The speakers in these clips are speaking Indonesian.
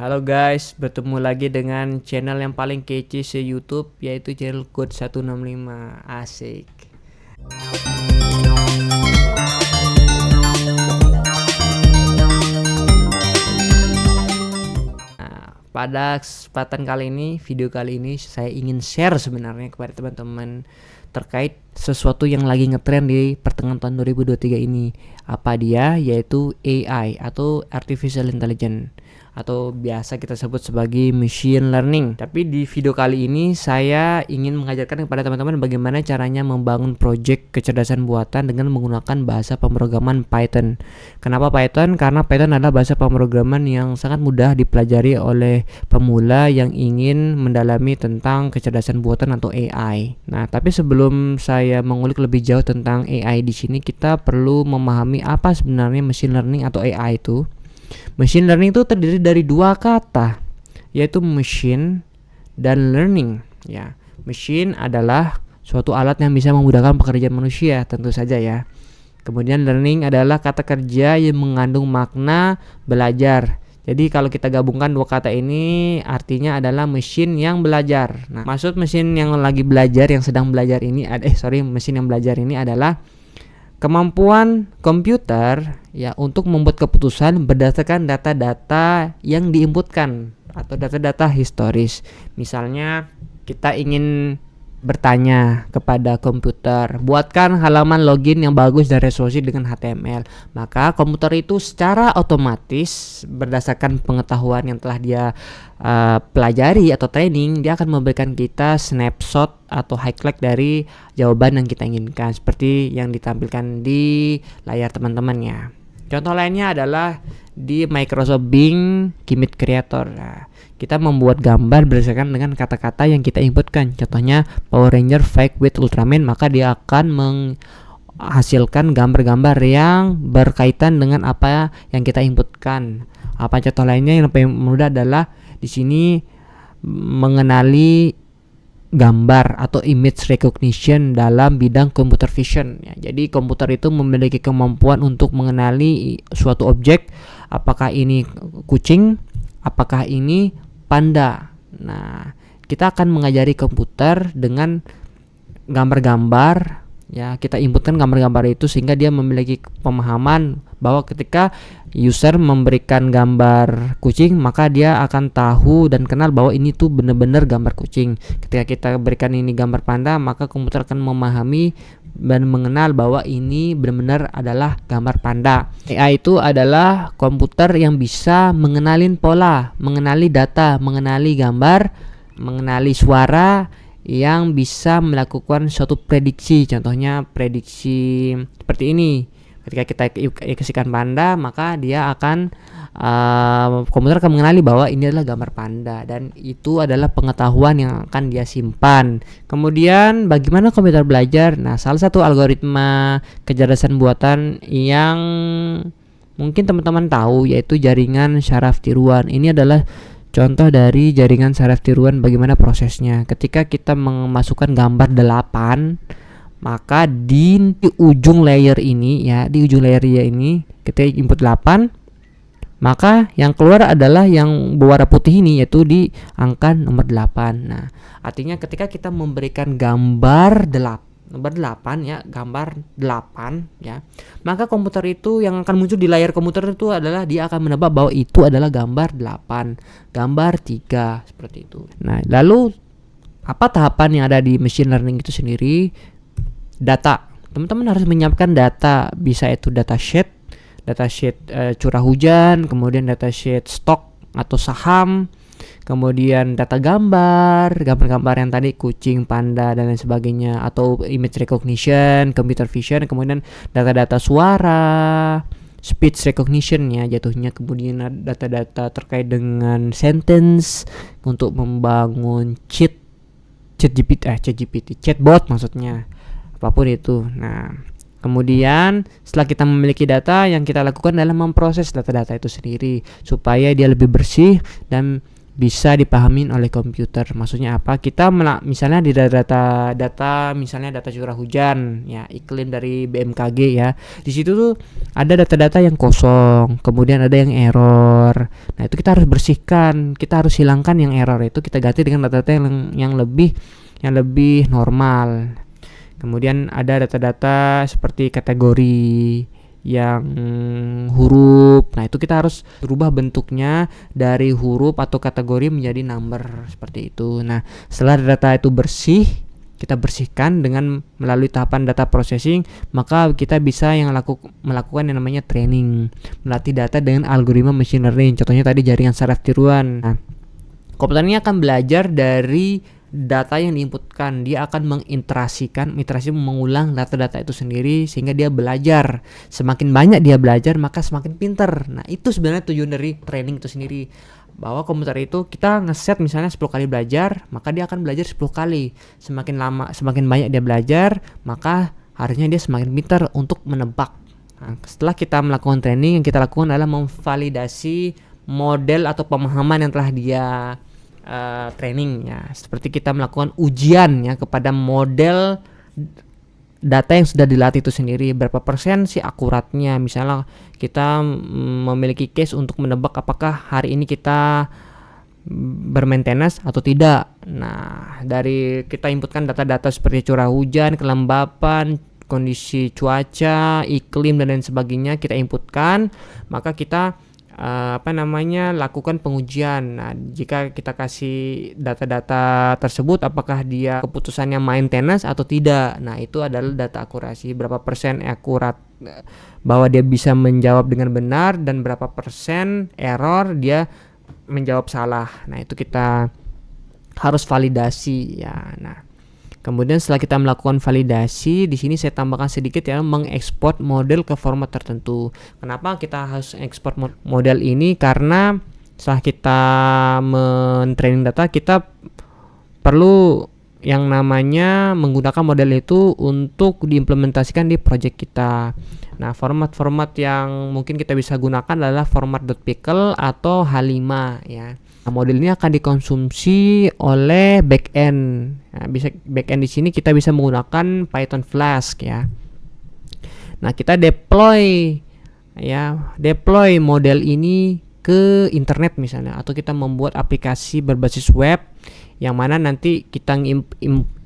Halo guys, bertemu lagi dengan channel yang paling kece se-YouTube, yaitu channel Code 165. Asik. Nah, pada kesempatan kali ini, video kali ini saya ingin share sebenarnya kepada teman-teman terkait sesuatu yang lagi ngetren di pertengahan tahun 2023 ini. Apa dia? Yaitu AI atau Artificial Intelligence, atau biasa kita sebut sebagai machine learning. Tapi di video kali ini saya ingin mengajarkan kepada teman-teman bagaimana caranya membangun project kecerdasan buatan dengan menggunakan bahasa pemrograman Python. Kenapa Python? Karena Python adalah bahasa pemrograman yang sangat mudah dipelajari oleh pemula yang ingin mendalami tentang kecerdasan buatan atau AI. Nah, tapi sebelum saya mengulik lebih jauh tentang AI di sini, kita perlu memahami apa sebenarnya machine learning atau AI itu. Machine learning itu terdiri dari dua kata, yaitu machine dan learning. Ya, machine adalah suatu alat yang bisa memudahkan pekerjaan manusia, tentu saja ya. Kemudian learning adalah kata kerja yang mengandung makna belajar. Jadi kalau kita gabungkan dua kata ini, artinya adalah mesin yang belajar. Nah, maksud mesin yang lagi belajar, yang sedang belajar ini, mesin yang belajar ini adalah kemampuan komputer ya untuk membuat keputusan berdasarkan data-data yang diinputkan atau data-data historis. Misalnya kita ingin bertanya kepada komputer, buatkan halaman login yang bagus dan resolusi dengan HTML. Maka komputer itu secara otomatis berdasarkan pengetahuan yang telah dia pelajari atau training, dia akan memberikan kita snapshot atau highlight dari jawaban yang kita inginkan, seperti yang ditampilkan di layar teman-teman ya. Contoh lainnya adalah di Microsoft Bing Image Creator. Nah, kita membuat gambar berdasarkan dengan kata-kata yang kita inputkan. Contohnya Power Ranger Fight with Ultraman, maka dia akan menghasilkan gambar-gambar yang berkaitan dengan apa yang kita inputkan. Apa contoh lainnya yang paling mudah adalah di sini mengenali gambar atau image recognition dalam bidang computer vision ya. Jadi komputer itu memiliki kemampuan untuk mengenali suatu objek, apakah ini kucing, apakah ini panda. Nah, kita akan mengajari komputer dengan gambar-gambar ya, kita inputkan gambar-gambar itu sehingga dia memiliki pemahaman bahwa ketika user memberikan gambar kucing, maka dia akan tahu dan kenal bahwa ini tuh benar-benar gambar kucing. Ketika kita berikan ini gambar panda, maka komputer akan memahami dan mengenal bahwa ini benar-benar adalah gambar panda. AI itu adalah komputer yang bisa mengenalin pola, mengenali data, mengenali gambar, mengenali suara, yang bisa melakukan suatu prediksi. Contohnya prediksi seperti ini, ketika kita kasihkan panda, maka dia akan komputer akan mengenali bahwa ini adalah gambar panda, dan itu adalah pengetahuan yang akan dia simpan. Kemudian bagaimana komputer belajar? Nah, salah satu algoritma kecerdasan buatan yang mungkin teman-teman tahu yaitu jaringan saraf tiruan. Ini adalah contoh dari jaringan saraf tiruan, bagaimana prosesnya. Ketika kita memasukkan gambar 8, maka di ujung layer ini ya, di ujung layer ini ketika input 8, maka yang keluar adalah yang berwarna putih ini, yaitu di angka nomor 8. Nah, artinya ketika kita memberikan gambar 8 ya, gambar 8 ya, maka komputer itu yang akan muncul di layar komputer itu adalah dia akan menebak bahwa itu adalah gambar 8, gambar 3, seperti itu. Nah, lalu apa tahapan yang ada di machine learning itu sendiri? Data. Teman-teman harus menyiapkan data, bisa itu datasheet curah hujan, kemudian datasheet stok atau saham, kemudian data gambar yang tadi kucing, panda dan lain sebagainya, atau image recognition, computer vision, kemudian data-data suara, speech recognition ya jatuhnya, kemudian data-data terkait dengan sentence untuk membangun chatbot maksudnya, apapun itu. Nah, kemudian setelah kita memiliki data, yang kita lakukan adalah memproses data-data itu sendiri supaya dia lebih bersih dan bisa dipahamin oleh komputer. Maksudnya apa? Kita misalnya di data misalnya data curah hujan ya, iklim dari BMKG ya. Di situ tuh ada data-data yang kosong, kemudian ada yang error. Nah, itu kita harus bersihkan, kita harus hilangkan yang error itu, kita ganti dengan data-data yang lebih normal. Kemudian ada data-data seperti kategori yang huruf. Nah, itu kita harus berubah bentuknya dari huruf atau kategori menjadi number seperti itu. Nah, setelah data itu bersih, kita bersihkan dengan melalui tahapan data processing, maka kita bisa melakukan yang namanya training, melatih data dengan algoritma machine learning. Contohnya tadi jaringan saraf tiruan. Nah, komputer ini akan belajar dari data yang diinputkan. Dia akan mengulang data-data itu sendiri sehingga dia belajar. Semakin banyak dia belajar, maka semakin pintar. Nah, itu sebenarnya tujuan dari training itu sendiri. Bahwa komputer itu kita ngeset misalnya 10 kali belajar, maka dia akan belajar 10 kali. Semakin lama, semakin banyak dia belajar, maka harusnya dia semakin pintar untuk menebak. Nah, setelah kita melakukan training, yang kita lakukan adalah memvalidasi model atau pemahaman yang telah dia training ya, seperti kita melakukan ujian ya kepada model data yang sudah dilatih itu sendiri, berapa persen sih akuratnya. Misalnya kita memiliki case untuk menebak apakah hari ini kita bermaintenas atau tidak. Nah, dari kita inputkan data-data seperti curah hujan, kelembapan, kondisi cuaca, iklim dan lain sebagainya kita inputkan, maka kita lakukan pengujian. Nah, jika kita kasih data-data tersebut, apakah dia keputusannya maintenance atau tidak. Nah, itu adalah data akurasi, berapa persen akurat bahwa dia bisa menjawab dengan benar dan berapa persen error dia menjawab salah. Nah, itu kita harus validasi ya. Nah, kemudian setelah kita melakukan validasi, di sini saya tambahkan sedikit ya, mengekspor model ke format tertentu. Kenapa kita harus ekspor model ini? Karena setelah kita men-training data, kita perlu yang namanya menggunakan model itu untuk diimplementasikan di project kita. Nah, format-format yang mungkin kita bisa gunakan adalah format .pickle atau H5 ya. Nah, model ini akan dikonsumsi oleh backend. Nah, backend di sini kita bisa menggunakan Python Flask ya. Nah, kita deploy model ini ke internet misalnya, atau kita membuat aplikasi berbasis web yang mana nanti kita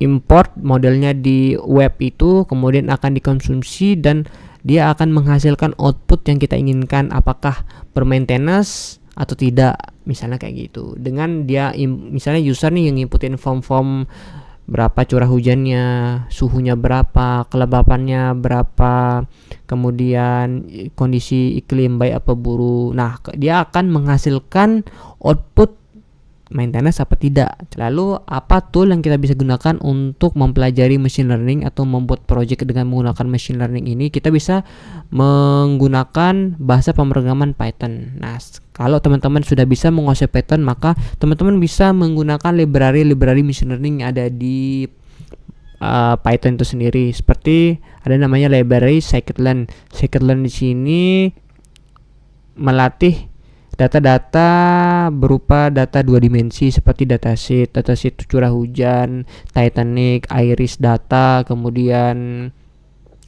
import modelnya di web itu, kemudian akan dikonsumsi dan dia akan menghasilkan output yang kita inginkan, apakah bermaintenas atau tidak, misalnya kayak gitu. Dengan dia misalnya user nih yang inputin form berapa curah hujannya, suhunya berapa, kelembapannya berapa, kemudian kondisi iklim baik apa buruk. Nah, dia akan menghasilkan output maintenance apa tidak. Lalu apa tool yang kita bisa gunakan untuk mempelajari machine learning atau membuat project dengan menggunakan machine learning ini? Kita bisa menggunakan bahasa pemrograman Python. Nah, kalau teman-teman sudah bisa menguasai Python, maka teman-teman bisa menggunakan library machine learning yang ada di Python itu sendiri. Seperti ada namanya library scikit-learn. Scikit-learn di sini melatih data-data berupa data 2 dimensi seperti dataset curah hujan, Titanic, Iris data, kemudian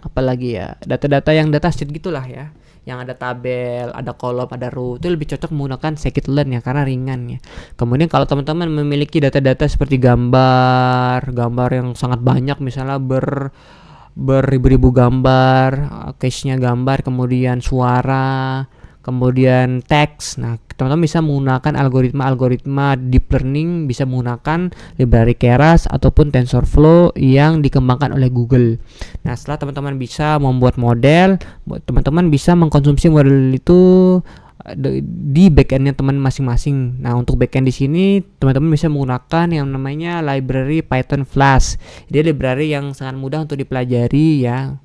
apalagi ya, data-data yang dataset gitulah ya, yang ada tabel, ada kolom, ada row. Itu lebih cocok menggunakan scikit-learn ya, karena ringan ya. Kemudian kalau teman-teman memiliki data-data seperti gambar yang sangat banyak, misalnya beribu-ribu gambar, case-nya gambar, kemudian suara, kemudian teks. Nah, teman-teman bisa menggunakan algoritma deep learning, bisa menggunakan library Keras ataupun TensorFlow yang dikembangkan oleh Google. Nah, setelah teman-teman bisa membuat model, teman-teman bisa mengkonsumsi model itu di backendnya teman masing-masing. Nah, untuk backend di sini teman-teman bisa menggunakan yang namanya library Python Flask. Dia library yang sangat mudah untuk dipelajari ya.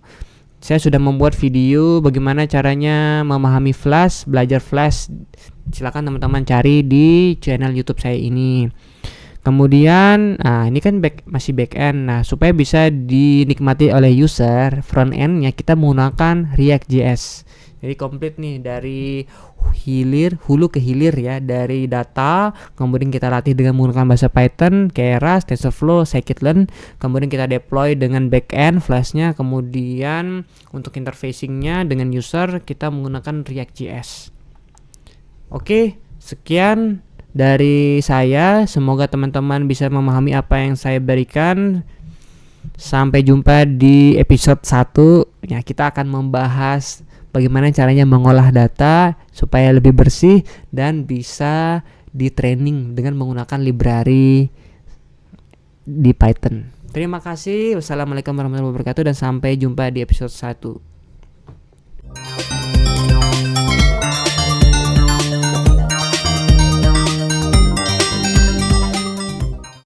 Saya sudah membuat video bagaimana caranya memahami Flask, belajar Flask. Silakan teman-teman cari di channel YouTube saya ini. Kemudian, ini kan masih backend. Nah, supaya bisa dinikmati oleh user, front endnya kita menggunakan React.js. Jadi komplit nih dari hulu ke hilir ya, dari data, kemudian kita latih dengan menggunakan bahasa Python, Keras, TensorFlow, Scikit-learn, kemudian kita deploy dengan backend flashnya, kemudian untuk interfacingnya dengan user kita menggunakan React.js. Oke, sekian dari saya. Semoga teman-teman bisa memahami apa yang saya berikan. Sampai jumpa di episode 1. Ya, kita akan membahas bagaimana caranya mengolah data supaya lebih bersih dan bisa di training dengan menggunakan library di Python. Terima kasih. Wassalamualaikum warahmatullahi wabarakatuh dan sampai jumpa di episode 1.